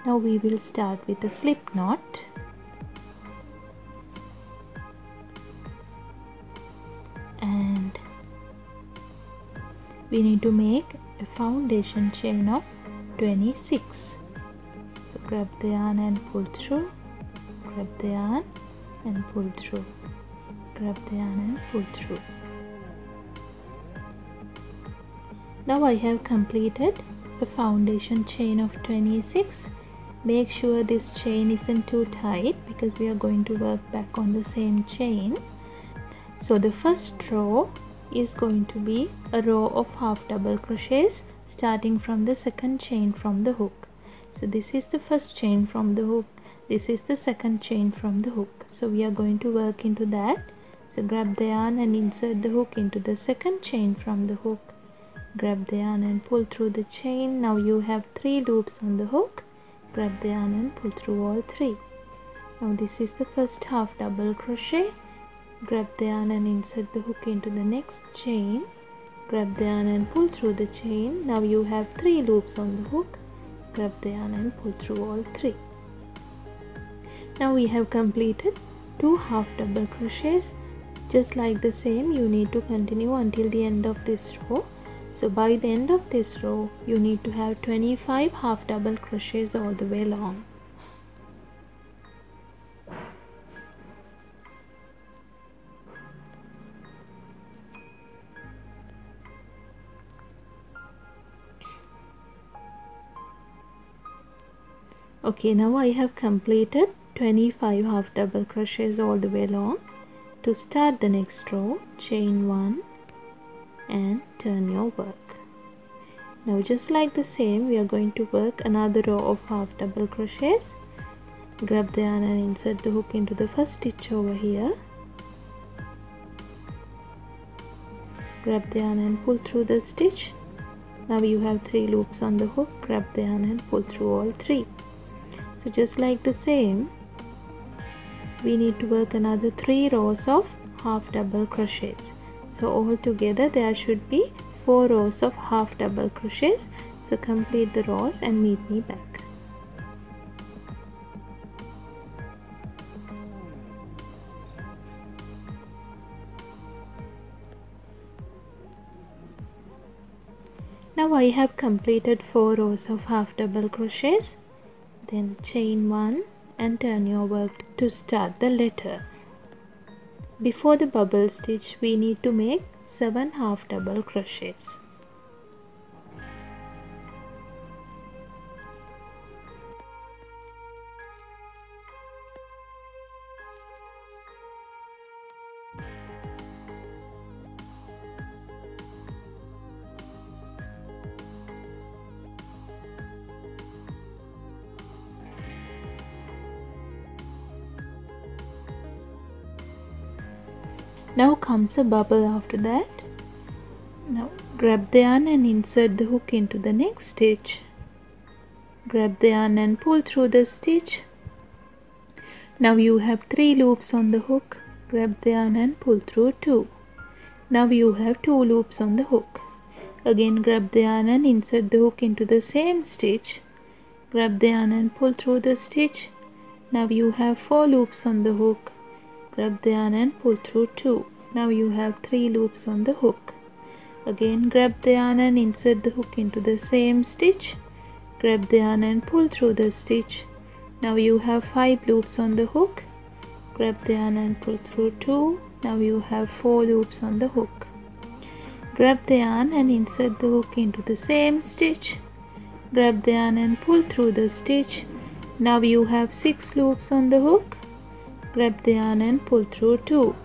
Now we will start with a slip knot. And we need to make a foundation chain of 26. So grab the yarn and pull through, grab the yarn and pull through, grab the yarn and pull through. Now I have completed a foundation chain of 26. Make sure this chain isn't too tight because we are going to work back on the same chain. So the first row is going to be a row of half double crochets starting from the second chain from the hook. So this is the first chain from the hook, this is the second chain from the hook. So we are going to work into that. So grab the yarn and insert the hook into the second chain from the hook, grab the yarn and pull through the chain. Now you have 3 loops on the hook, grab the yarn and pull through all 3. Now this is the first half double crochet, grab the yarn and insert the hook into the next chain, grab the yarn and pull through the chain. Now you have 3 loops on the hook, grab the yarn and pull through all 3. Now we have completed 2 half double crochets. Just like the same, you need to continue until the end of this row. So by the end of this row, you need to have 25 half double crochets all the way along. Okay, now I have completed 25 half double crochets all the way along. To start the next row, chain 1 and turn your work. Now just like the same, we are going to work another row of half double crochets. Grab the yarn and insert the hook into the first stitch over here, grab the yarn and pull through the stitch. Now you have 3 loops on the hook, grab the yarn and pull through all 3. So just like the same, we need to work another 3 rows of half double crochets. So all together there should be 4 rows of half double crochets. So complete the rows and meet me back. Now I have completed 4 rows of half double crochets. Then chain 1 and turn your work to start the letter. Before the bubble stitch, we need to make 7 half double crochets. Now comes a bubble after that. Now grab the yarn and insert the hook into the next stitch. Grab the yarn and pull through the stitch. Now you have 3 loops on the hook. Grab the yarn and pull through 2. Now you have 2 loops on the hook. Again grab the yarn and insert the hook into the same stitch. Grab the yarn and pull through the stitch. Now you have 4 loops on the hook. Grab the yarn and pull through 2. Now you have 3 loops on the hook. Again grab the yarn and insert the hook into the same stitch. Grab the yarn and pull through the stitch. Now you have 5 loops on the hook. Grab the yarn and pull through 2. Now you have 4 loops on the hook. Grab the yarn and insert the hook into the same stitch. Grab the yarn and pull through the stitch. Now you have 6 loops on the hook. Grab the yarn and pull through 2.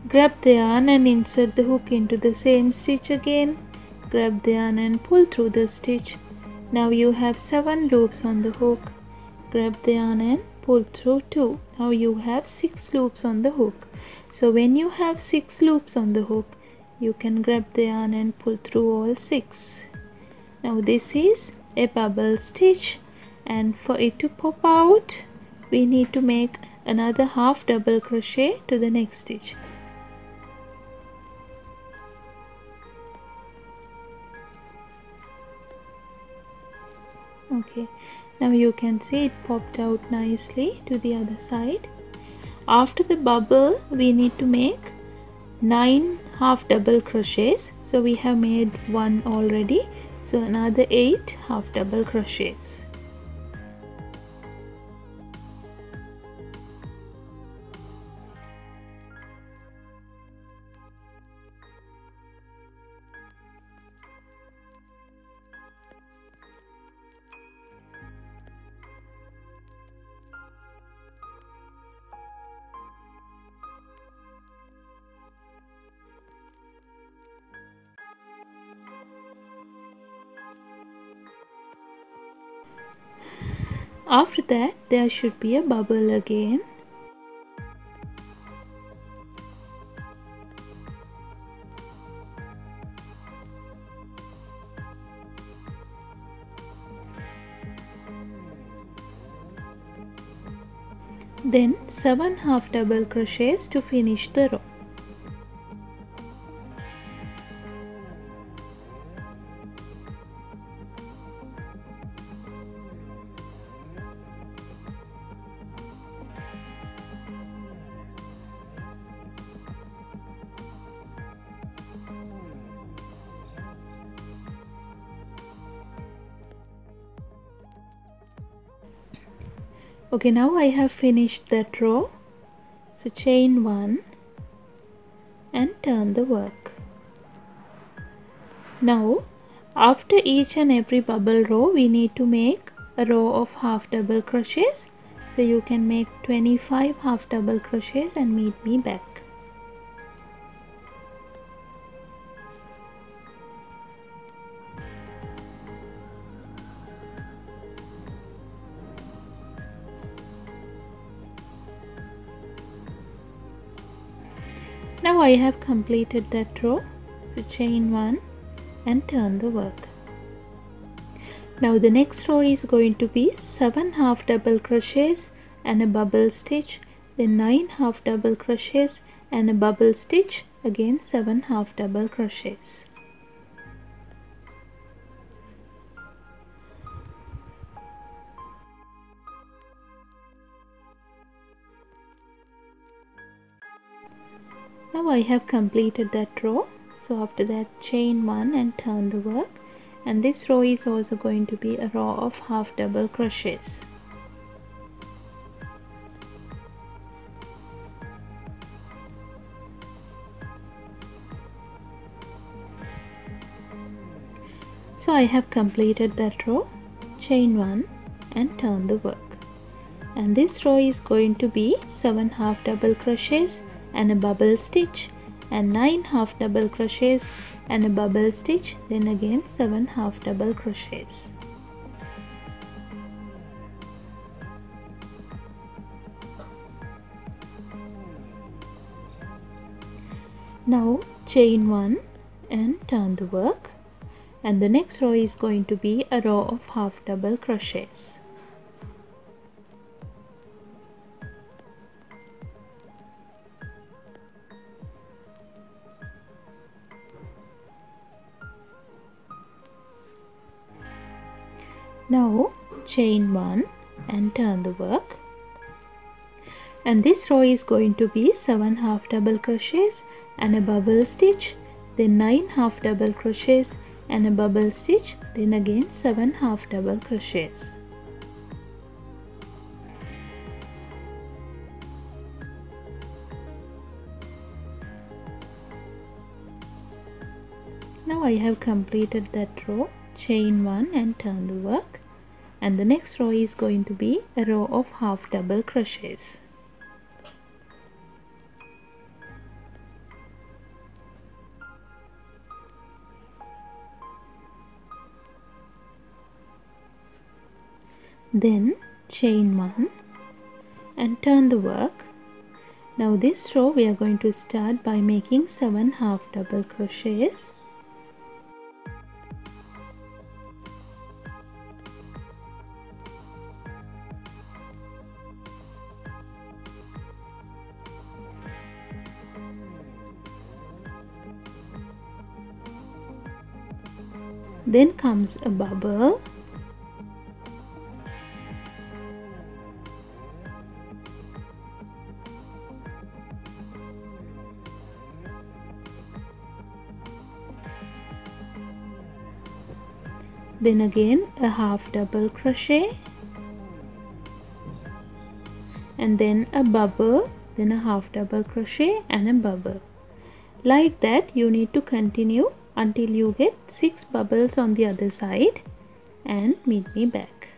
Grab the yarn and insert the hook into the same stitch again. Grab the yarn and pull through the stitch. Now you have 7 loops on the hook. Grab the yarn and pull through 2. Now you have 6 loops on the hook. So when you have 6 loops on the hook, you can grab the yarn and pull through all 6. Now this is a bubble stitch, and for it to pop out, we need to make another half double crochet to the next stitch. Okay, now you can see it popped out nicely to the other side. After the bubble we need to make 9 half double crochets. So we have made one already, so another 8 half double crochets. After that there should be a bubble again. Then 7 half double crochets to finish the row. Okay, now I have finished that row, so chain 1 and turn the work. Now after each and every bubble row we need to make a row of half double crochets, so you can make 25 half double crochets and meet me back. Now I have completed that row, so chain 1 and turn the work. Now the next row is going to be 7 half double crochets and a bubble stitch, then 9 half double crochets and a bubble stitch, again 7 half double crochets. Now I have completed that row, so after that chain 1 and turn the work, and this row is also going to be a row of half double crochets. So I have completed that row, chain 1 and turn the work, and this row is going to be 7 half double crochets and a bubble stitch, and 9 half double crochets and a bubble stitch, then again 7 half double crochets. Now chain 1 and turn the work, and the next row is going to be a row of half double crochets. Now chain 1 and turn the work, and this row is going to be 7 half double crochets and a bubble stitch, then 9 half double crochets and a bubble stitch, then again 7 half double crochets. Now I have completed that row, chain 1 and turn the work, and the next row is going to be a row of half double crochets. Then chain 1 and turn the work. Now this row we are going to start by making 7 half double crochets. Then comes a bubble. Then again a half double crochet, and then a bubble, then a half double crochet and a bubble. Like that you need to continue until you get 6 bubbles on the other side, and meet me back.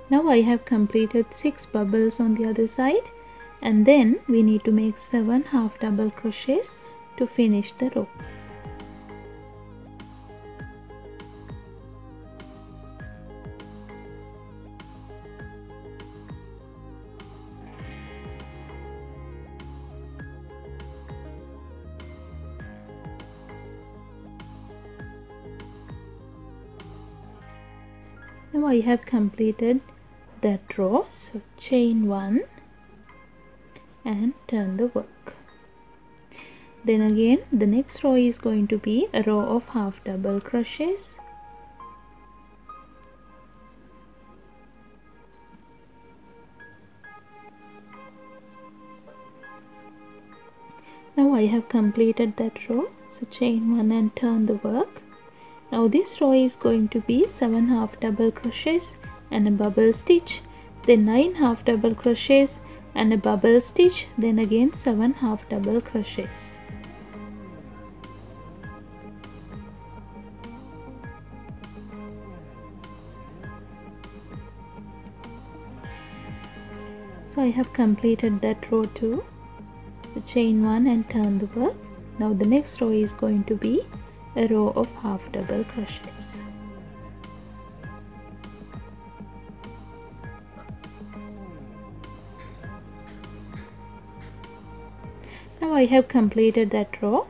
Now I have completed 6 bubbles on the other side, and then we need to make 7 half double crochets to finish the row. Now I have completed that row, so chain 1 and turn the work. Then again the next row is going to be a row of half double crochets. Now I have completed that row, so chain 1 and turn the work. Now this row is going to be 7 half double crochets and a bubble stitch, then 9 half double crochets and a bubble stitch, then again 7 half double crochets. So I have completed that row too. So chain 1 and turn the work. Now the next row is going to be a row of half double crochets. Now I have completed that row,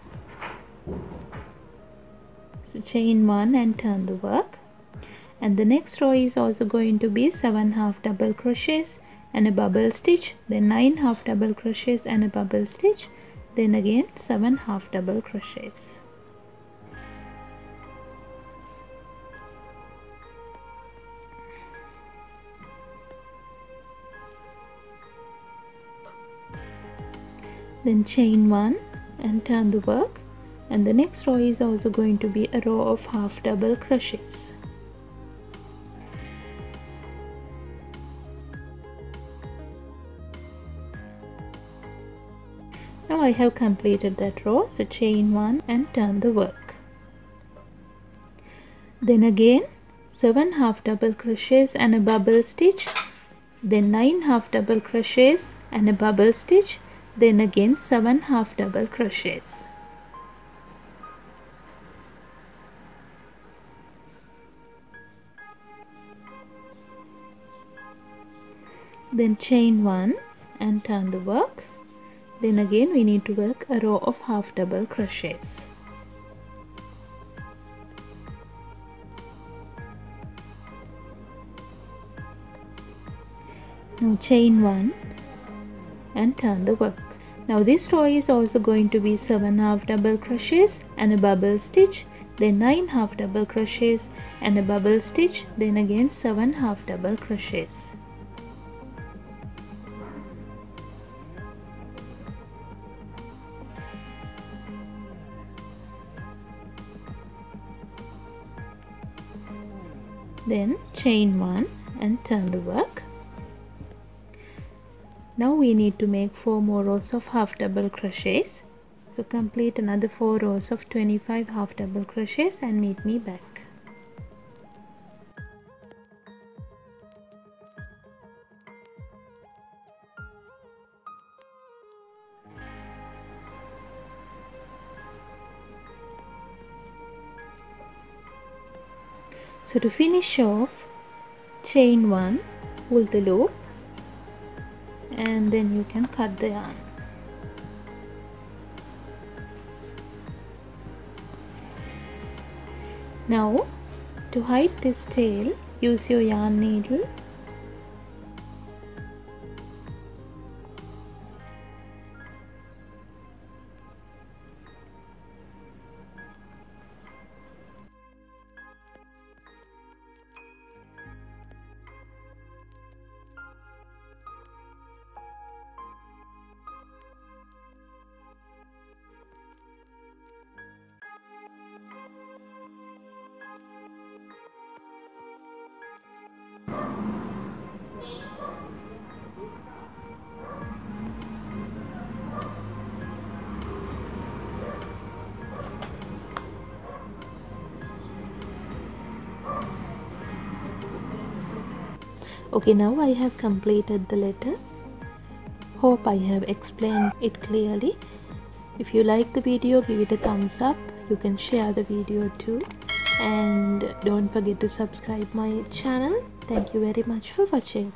so chain 1 and turn the work, and the next row is also going to be 7 half double crochets and a bubble stitch, then 9 half double crochets and a bubble stitch, then again 7 half double crochets. Then chain 1 and turn the work, and the next row is also going to be a row of half double crochets. Now I have completed that row, so chain 1 and turn the work. Then again 7 half double crochets and a bubble stitch, then 9 half double crochets and a bubble stitch, then again 7 half double crochets. Then chain 1 and turn the work. Then again we need to work a row of half double crochets. Now chain 1 and turn the work. Now this row is also going to be 7 half double crochets and a bubble stitch, then 9 half double crochets and a bubble stitch, then again 7 half double crochets. Then chain 1 and turn the work. Now we need to make 4 more rows of half double crochets, so complete another 4 rows of 25 half double crochets and meet me back. So to finish off, chain 1, pull the loop, and then you can cut the yarn. Now to hide this tail, use your yarn needle Okay, now I have completed the letter. Hope I have explained it clearly. If you like the video, give it a thumbs up. You can share the video too, and don't forget to subscribe my channel. Thank you very much for watching.